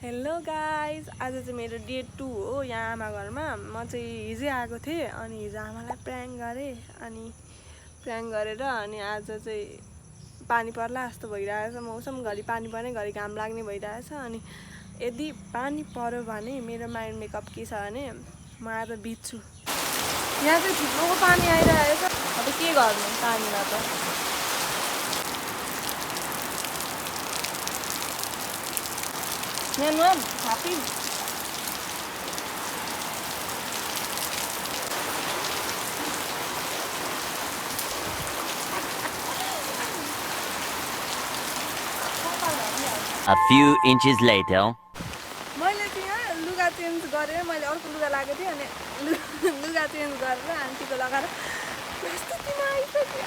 Hello guys, आज चाहिँ मेरो डे 2 हो यहाँ आमा घरमा। म चाहिँ हिजै आएको थिएँ अनि हिजो आमालाई प्र्याङ्क गरेँ अनि प्र्याङ्क गरेर अनि आज चाहिँ पानी पर्ला जस्तो भइरहेछ। मौसम घरि पानी पर्ने घरि घाम लाग्ने भइरहेछ। अनि यदि पानी पर्यो भने मेरो माइन्ड मेकअप के छ भने म आज भिज्छु। यहाँ चाहिँ ठुलो पानी आइरहेछ। अब के गर्नु पानीमा त। यहाँ happy. A few inches later. मैले त्यहाँ लुगा चेन्ज गरेर मैले अर्को लुगा लागेको थिएँ अनि लुगा चेन्ज गरेर आन्टीको लगाएर प्रस्तुतिमा आइसक्यो।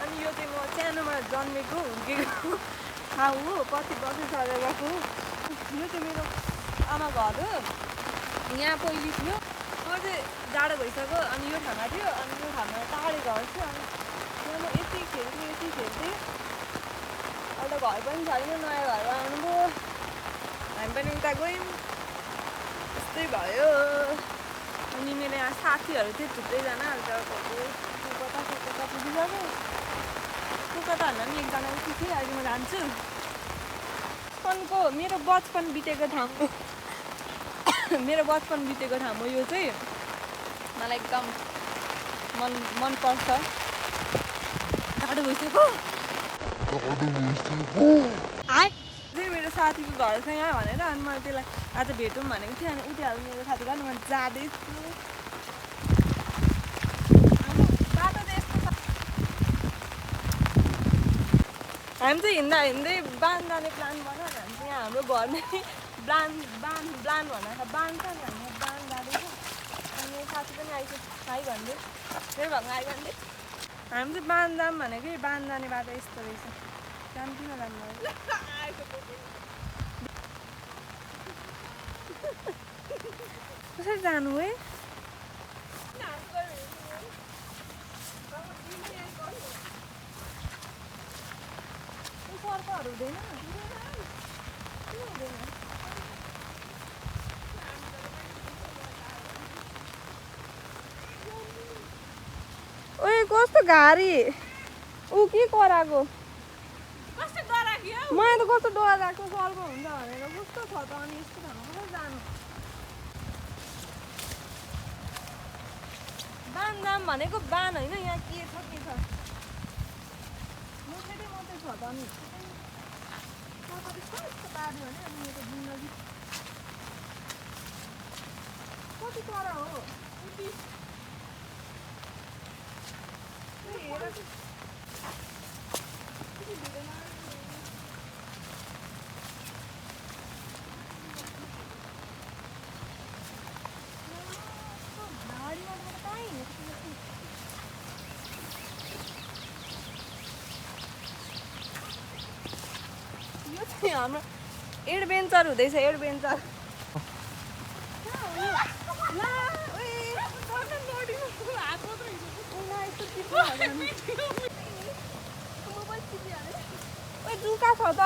अनि यो चाहिँ म सानोमा जन्मेको हुर्केको ठाउँ हो, 25 वर्ष गएको। यो चाहिँ मेरो आमा घर हो। यहाँ पहिले थियो, म चाहिँ जाडो भइसक्यो अनि यो ठाउँमा थियो। अनि यो ठाउँमा टाढे घर थियो। अनि यहाँ म यति खेल्थेँ। अहिले घर पनि छैन, नयाँ घरमा आउनुभयो। हामी पनि उता गयौँ, यस्तै भयो। अनि मेरो यहाँ साथीहरू थियो थुप्रैजना। अहिले त कता पुगिसक्यो। कता भन्दा पनि एकजना उठी थियो। अहिले म जान्छु मेरो बचपन बितेको ठाउँ हो यो चाहिँ। मलाई एकदम मनपर्छ। गाडो भइसक्यो। मेरो साथीको घर छ यहाँ भनेर अनि मैले त्यसलाई आज भेटौँ भनेको थिएँ। अनि उठिहाल्नु मेरो साथीको अनि म जाँदैछु। बाटो चाहिँ यस्तो छ। हामी चाहिँ हिँड्दै बाँध जाने प्लान बनायो। हामी चाहिँ यहाँ हाम्रो घरमै बाँध भनेर बाँध छ नि। हामी बाँध जाँदैछ अनि मेरो साथी पनि आइगन्दै मेरो घरमा आइगन्दै। हामी चाहिँ बाँध जाऊँ भनेको बाँध जाने बाटो यस्तो रहेछ। जानु किन जानु कसरी जानु है? सर्पहरू हुँदैन? ओए कस्तो गाडी ऊ के कराएको? मलाई त कस्तो डराएको सर्प हुन्छ भनेर। कस्तो छ त अनि यस्तो ठाउँमा कसरी जानु? बान जाम भनेको बान होइन, यहाँ के छ मात्रै छ त। अनि कस्तो पार्यो भने अनि मेरो जिन्दगी कति तर हो। हाम्रो एडभेन्चर हुँदैछ। एडभेन्चर जुका छ त।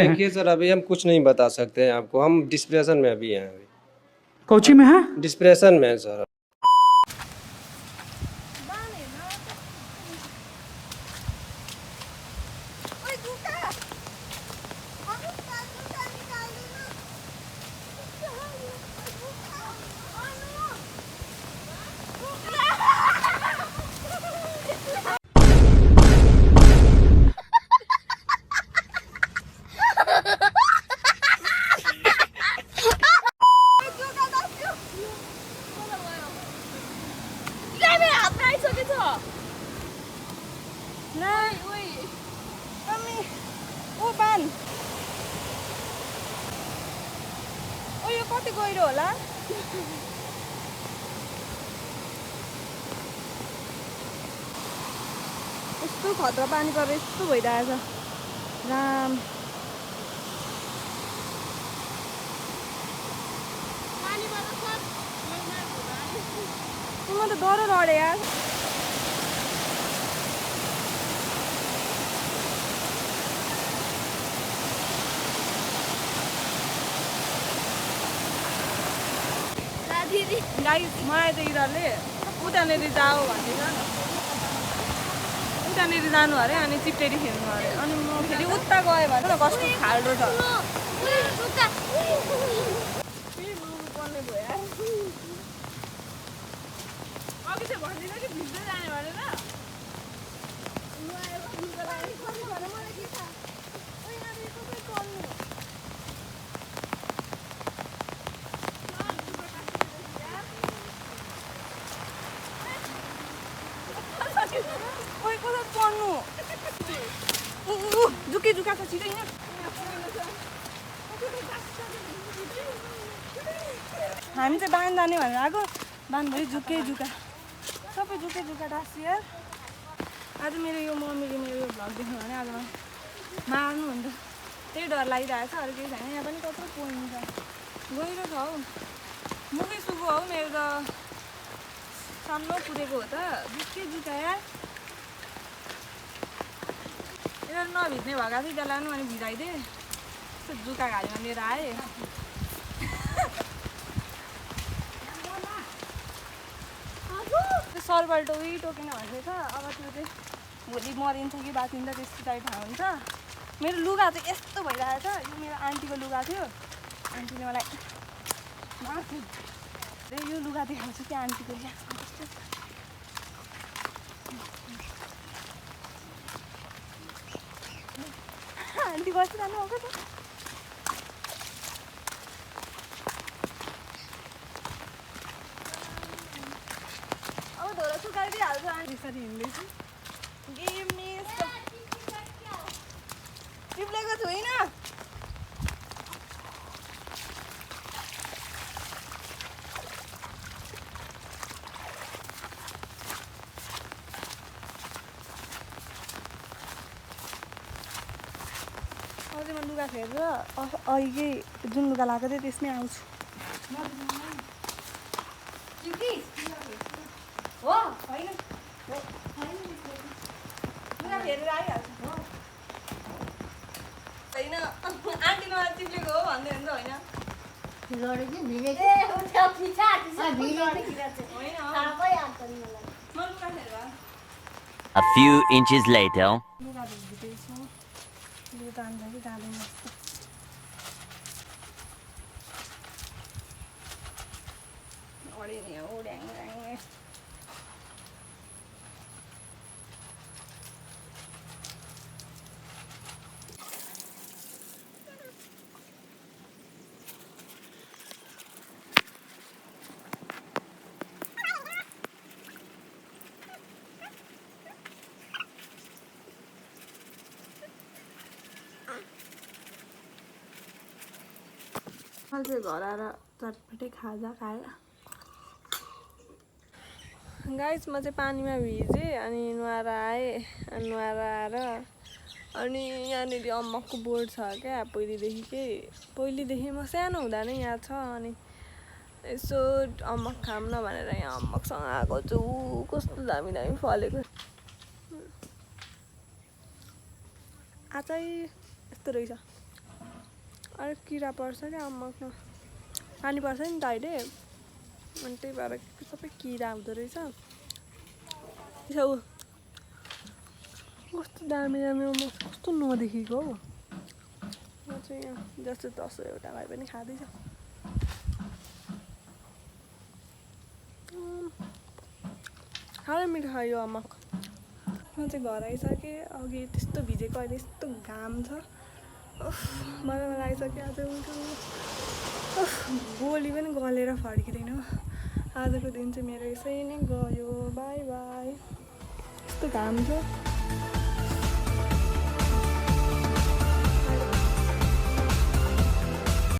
देखिए सर, अभी हम कुछ नहीं बता सकते हैं आपको। हम डिस्प्रेशन में अभी हैं। कोची में है? डिस्प्रेशन में है सर। भगवान् ओ यो कति गहिरो होला यस्तो खतरा पानी परेर यस्तो भइरहेछ राम म त डर लडे यार गाइस मलाई त यिनीहरूले उतानेरि जाऊ भन्दैछ उतानेरि जानु अरे अनि चिप्टेरी खेल्नु अरे अनि म फेरि उता गएँ भने त कस्तो खाल्डो छ पर्ने भयो यार अघि चाहिँ भन्दिनँ कि भिज्दै जाने भनेर जुके जुका छ छिटै हैन हामी चाहिँ बाँध जाने भनेर आएको बाँधभरि जुके जुका सबै जुके जुका टाँसी यार आज मेरो यो मम्मीले मेरो यो भ्लग देख्नु भने आज मार्नु हुन्छ त्यही डर लागिरहेछ अरू केही छैन यहाँ पनि कत्रो पोइन्ट छ गहिरो छ हौ मुखै सुगो हौ मेरो त सानो पुगेको हो त जुके जुका यार यिनीहरू नभिज्ने भएका थियो त्यसलाई पनि अनि भिजाइदिएँ यस्तो जुका घारीमा लिएर आएँ सरबल टोकी टोकेन भन्दैछ अब त्यो चाहिँ भोलि मरिन्छ कि बाँचिन्छ त्यस्तो टाइप थाहा हुन्छ मेरो लुगा चाहिँ यस्तो भइरहेको छ यो मेरो आन्टीको लुगा थियो आन्टीले मलाई मार्थ्यो यो लुगा देखाउँछु कि आन्टीको आन्टी बसिरहनु भएको छ अब धोरो सुकाइदिइहाल्छु आन्टी यसरी हिँड्दैछु टिप्लेको छुइनँ अझै म लुगा फेरेर अघि जुन लुगा लगाएको थिएँ त्यसमै आउँछु हो होइन लुगा फेरेर आइहाल्छु होइन आन्टीले मलाई चिप्लेको हो भन्दै हुन्छ होइन A few inches later. लुगा धुँदैछु लुगा तान्दा कि जाँदैन जस्तो अरे नि हो ड्याङ ड्याङ मैले चाहिँ घर आएर चटपटे खाजा खाएँ गाइस म चाहिँ पानीमा भिजेँ अनि नुहाएर आएँ अनि नुहाएर आएर अनि यहाँनिर अम्बकको बोर्ड छ क्या पहिलेदेखि म सानो हुँदा नै यहाँ छ अनि यसो अम्बक खाऊँ न भनेर यहाँ अम्बकसँग आएको छु कस्तो दामी दामी फलेको आजै यस्तो रहेछ अरे किरा पर्छ क्या अम्बकमा पानी पर्छ नि त अहिले अनि त्यही भएर सबै किरा हुँदो रहेछ कस्तो दामी दामी अम्बक कस्तो नदेखेको हौ म चाहिँ यहाँ जस्तो तसो एउटा भए पनि खाँदैछ साह्रै मिठो छ यो अम्बक म चाहिँ घर आइसकेँ अघि त्यस्तो भिजेको अहिले यस्तो घाम छ मलाई आइसक्यो आज गोली पनि गलेर फर्किँदैन आजको दिन चाहिँ मेरो यसै नै गयो बाई बाई यस्तो घाम छ